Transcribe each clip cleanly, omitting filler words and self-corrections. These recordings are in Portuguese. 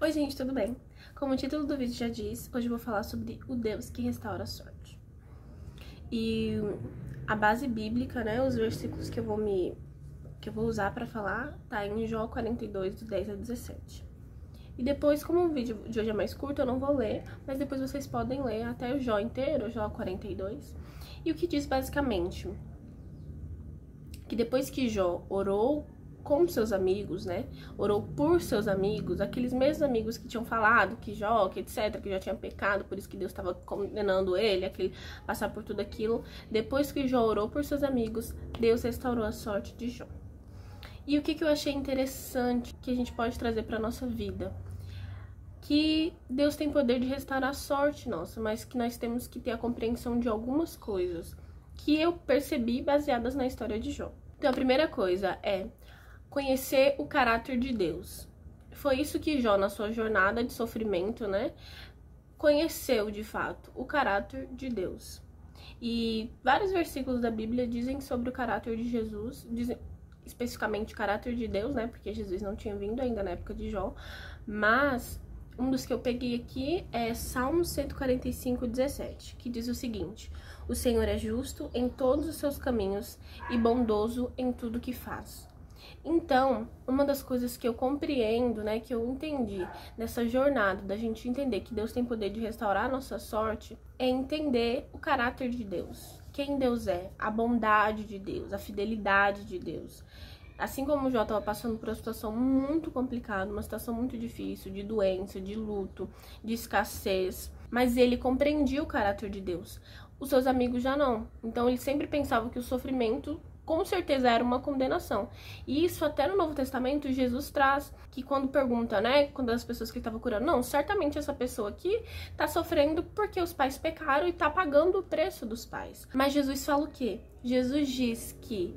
Oi gente, tudo bem? Como o título do vídeo já diz, hoje eu vou falar sobre o Deus que restaura a sorte. E a base bíblica, né, os versículos que eu vou usar pra falar, tá em Jó 42, do 10 a 17. E depois, como o vídeo de hoje é mais curto, eu não vou ler, mas depois vocês podem ler até o Jó inteiro, Jó 42. E o que diz basicamente? Que depois que Jó orou com seus amigos, né, orou por seus amigos, aqueles mesmos amigos que tinham falado que Jó, que etc, que já tinha pecado, por isso que Deus estava condenando ele, passar por tudo aquilo. Depois que Jó orou por seus amigos, Deus restaurou a sorte de Jó. E o que eu achei interessante, que a gente pode trazer para nossa vida? Que Deus tem poder de restaurar a sorte nossa, mas que nós temos que ter a compreensão de algumas coisas que eu percebi baseadas na história de Jó. Então a primeira coisa é conhecer o caráter de Deus. Foi isso que Jó, na sua jornada de sofrimento, né, conheceu de fato o caráter de Deus. E vários versículos da Bíblia dizem sobre o caráter de Jesus, dizem especificamente o caráter de Deus, né, porque Jesus não tinha vindo ainda na época de Jó, mas um dos que eu peguei aqui é Salmo 145, 17, que diz o seguinte: o Senhor é justo em todos os seus caminhos e bondoso em tudo que faz. Então, uma das coisas que eu compreendo, né, que eu entendi nessa jornada da gente entender que Deus tem poder de restaurar a nossa sorte, é entender o caráter de Deus, quem Deus é, a bondade de Deus, a fidelidade de Deus. Assim como o Jó estava passando por uma situação muito complicada, uma situação muito difícil, de doença, de luto, de escassez, mas ele compreendia o caráter de Deus. Os seus amigos já não. Então ele sempre pensava que o sofrimento com certeza era uma condenação. E isso até no Novo Testamento Jesus traz, que quando pergunta, né, quando as pessoas que ele estava curando, não, certamente essa pessoa aqui tá sofrendo porque os pais pecaram e tá pagando o preço dos pais. Mas Jesus fala o quê? Jesus diz que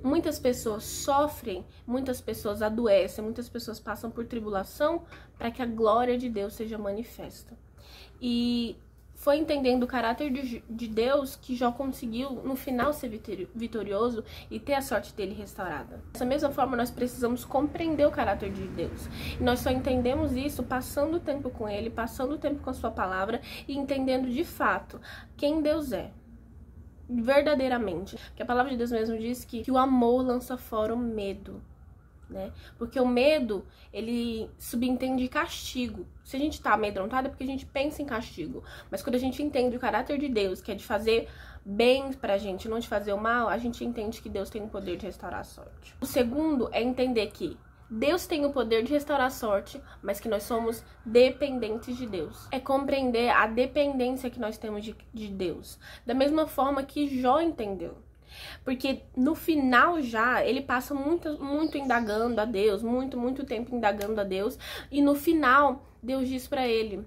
muitas pessoas sofrem, muitas pessoas adoecem, muitas pessoas passam por tribulação para que a glória de Deus seja manifesta. E foi entendendo o caráter de Deus que Jó conseguiu, no final, ser vitorioso e ter a sorte dele restaurada. Dessa mesma forma, nós precisamos compreender o caráter de Deus. E nós só entendemos isso passando tempo com Ele, passando tempo com a sua palavra e entendendo de fato quem Deus é. Verdadeiramente. Porque a palavra de Deus mesmo diz que o amor lança fora o medo, né? Porque o medo, ele subentende castigo. Se a gente tá amedrontado é porque a gente pensa em castigo. Mas quando a gente entende o caráter de Deus, que é de fazer bem pra gente, não de fazer o mal, a gente entende que Deus tem o poder de restaurar a sorte. O segundo é entender que Deus tem o poder de restaurar a sorte, mas que nós somos dependentes de Deus. É compreender a dependência que nós temos de Deus. Da mesma forma que Jó entendeu. Porque no final já, ele passa muito indagando a Deus, muito tempo indagando a Deus. E no final, Deus diz pra ele: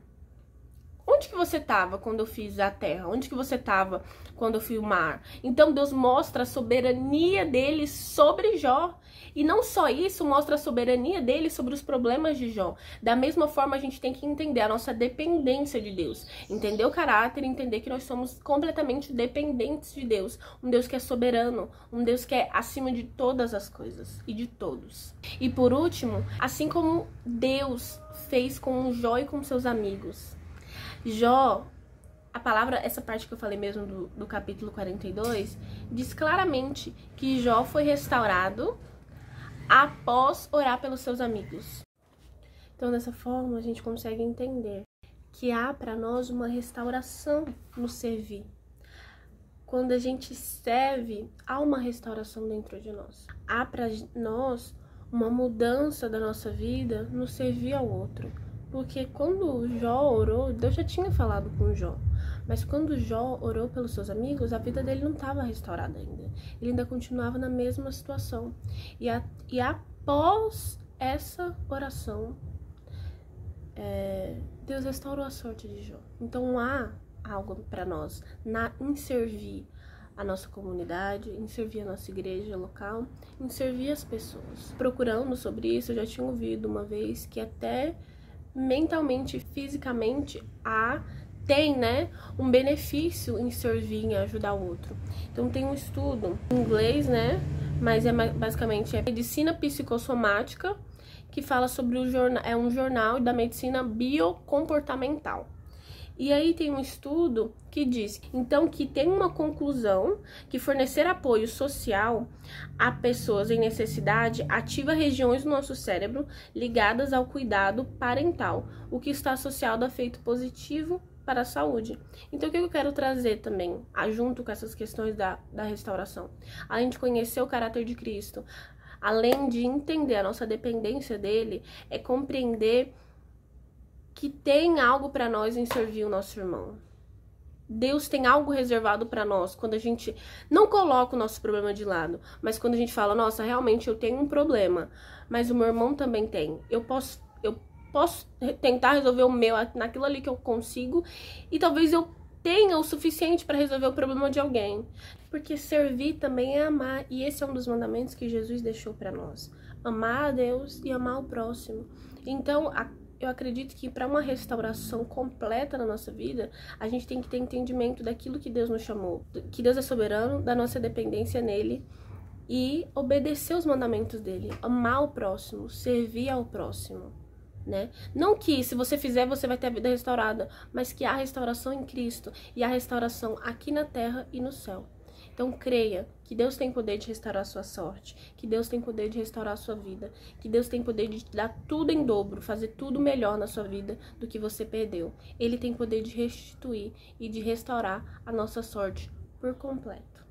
onde que você estava quando eu fiz a terra? Onde que você estava quando eu fiz o mar? Então Deus mostra a soberania dele sobre Jó. E não só isso, mostra a soberania dele sobre os problemas de Jó. Da mesma forma, a gente tem que entender a nossa dependência de Deus. Entender o caráter, entender que nós somos completamente dependentes de Deus. Um Deus que é soberano, um Deus que é acima de todas as coisas e de todos. E por último, assim como Deus fez com Jó e com seus amigos. Jó, a palavra, essa parte que eu falei mesmo do capítulo 42, diz claramente que Jó foi restaurado após orar pelos seus amigos. Então, dessa forma, a gente consegue entender que há para nós uma restauração no servir. Quando a gente serve, há uma restauração dentro de nós. Há para nós uma mudança da nossa vida no servir ao outro. Porque quando Jó orou, Deus já tinha falado com Jó. Mas quando Jó orou pelos seus amigos, a vida dele não estava restaurada ainda. Ele ainda continuava na mesma situação. E após essa oração, Deus restaurou a sorte de Jó. Então há algo para nós em servir a nossa comunidade, em servir a nossa igreja local, em servir as pessoas. Procurando sobre isso, eu já tinha ouvido uma vez que até mentalmente, fisicamente, tem, né, um benefício em servir, em ajudar o outro. Então tem um estudo em inglês, né, mas basicamente é medicina psicossomática, que fala sobre um jornal da medicina biocomportamental. E aí tem um estudo que diz, então, que tem uma conclusão que fornecer apoio social a pessoas em necessidade ativa regiões do nosso cérebro ligadas ao cuidado parental, o que está associado a efeito positivo para a saúde. Então, o que eu quero trazer também, junto com essas questões da restauração? Além de conhecer o caráter de Cristo, além de entender a nossa dependência dele, é compreender que tem algo para nós em servir o nosso irmão. Deus tem algo reservado para nós quando a gente não coloca o nosso problema de lado, mas quando a gente fala, nossa, realmente eu tenho um problema, mas o meu irmão também tem. Eu posso tentar resolver o meu naquilo ali que eu consigo, e talvez eu tenha o suficiente para resolver o problema de alguém. Porque servir também é amar, e esse é um dos mandamentos que Jesus deixou para nós. Amar a Deus e amar o próximo. Então, eu acredito que para uma restauração completa na nossa vida, a gente tem que ter entendimento daquilo que Deus nos chamou, que Deus é soberano, da nossa dependência nele, e obedecer os mandamentos dele, amar o próximo, servir ao próximo, né? Não que se você fizer você vai ter a vida restaurada, mas que há restauração em Cristo e há restauração aqui na terra e no céu. Então creia que Deus tem poder de restaurar a sua sorte, que Deus tem poder de restaurar a sua vida, que Deus tem poder de te dar tudo em dobro, fazer tudo melhor na sua vida do que você perdeu. Ele tem poder de restituir e de restaurar a nossa sorte por completo.